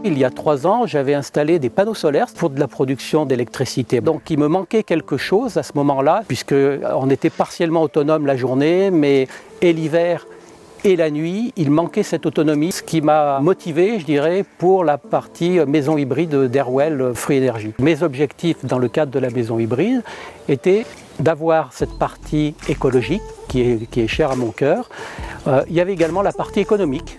Il y a 3 ans, j'avais installé des panneaux solaires pour de la production d'électricité. Donc il me manquait quelque chose à ce moment-là, puisqu'on était partiellement autonome la journée, mais et l'hiver et la nuit, il manquait cette autonomie, ce qui m'a motivé, je dirais, pour la partie maison hybride d'Airwell Free Energy. Mes objectifs dans le cadre de la maison hybride étaient d'avoir cette partie écologique qui est chère à mon cœur. Il y avait également la partie économique.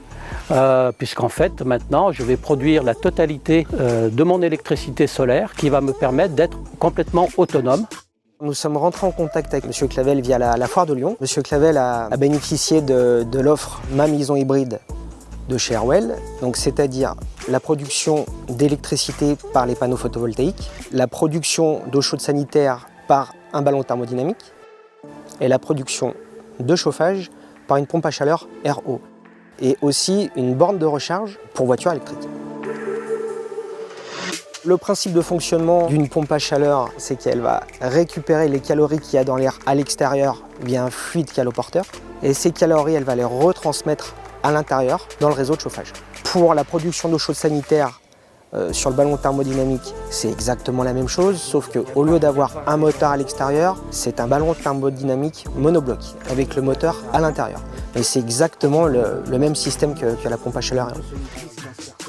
Puisqu'en fait maintenant je vais produire la totalité de mon électricité solaire qui va me permettre d'être complètement autonome. Nous sommes rentrés en contact avec M. Clavel via la foire de Lyon. M. Clavel a bénéficié de l'offre Ma Maison Hybride de chez Airwell, donc c'est-à-dire la production d'électricité par les panneaux photovoltaïques, la production d'eau chaude sanitaire par un ballon thermodynamique et la production de chauffage par une pompe à chaleur RO. Et aussi une borne de recharge pour voitures électriques. Le principe de fonctionnement d'une pompe à chaleur, c'est qu'elle va récupérer les calories qu'il y a dans l'air à l'extérieur via un fluide caloporteur. Et ces calories, elle va les retransmettre à l'intérieur dans le réseau de chauffage. Pour la production d'eau chaude sanitaire sur le ballon thermodynamique, c'est exactement la même chose, sauf qu'au lieu d'avoir un moteur à l'extérieur, c'est un ballon thermodynamique monobloc avec le moteur à l'intérieur. Et c'est exactement le même système que la pompe à chaleur.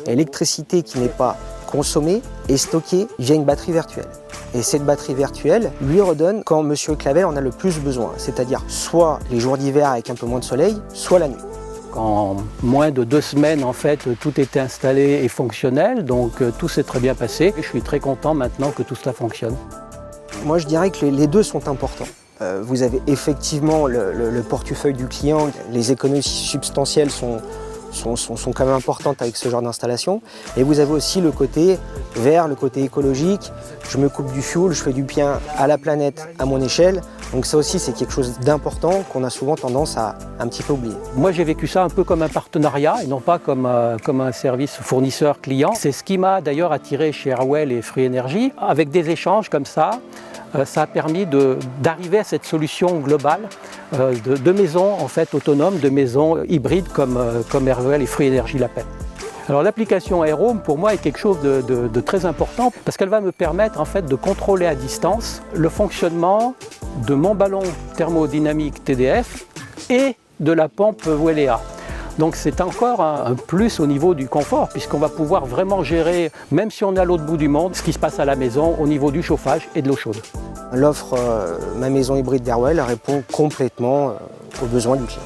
L'électricité qui n'est pas consommée est stockée via une batterie virtuelle. Et cette batterie virtuelle lui redonne quand M. Clavel en a le plus besoin, c'est-à-dire soit les jours d'hiver avec un peu moins de soleil, soit la nuit. En moins de 2 semaines, en fait, tout était installé et fonctionnel, donc tout s'est très bien passé. Je suis très content maintenant que tout cela fonctionne. Moi, je dirais que les deux sont importants. Vous avez effectivement le portefeuille du client, les économies substantielles sont quand même importantes avec ce genre d'installation. Et vous avez aussi le côté vert, le côté écologique. Je me coupe du fuel, je fais du bien à la planète à mon échelle. Donc ça aussi, c'est quelque chose d'important qu'on a souvent tendance à un petit peu oublier. Moi, j'ai vécu ça un peu comme un partenariat et non pas comme un service fournisseur-client. C'est ce qui m'a d'ailleurs attiré chez Airwell et Free Energy. Avec des échanges comme ça a permis d'arriver à cette solution globale de maisons en fait, autonomes, de maisons hybrides comme Airwell et Free Energy l'appellent. Alors l'application AirHome pour moi est quelque chose de très important parce qu'elle va me permettre en fait de contrôler à distance le fonctionnement de mon ballon thermodynamique TDF et de la pompe Welea. Donc c'est encore un plus au niveau du confort puisqu'on va pouvoir vraiment gérer, même si on est à l'autre bout du monde, ce qui se passe à la maison au niveau du chauffage et de l'eau chaude. L'offre Ma Maison Hybride d'Airwell répond complètement aux besoins du client.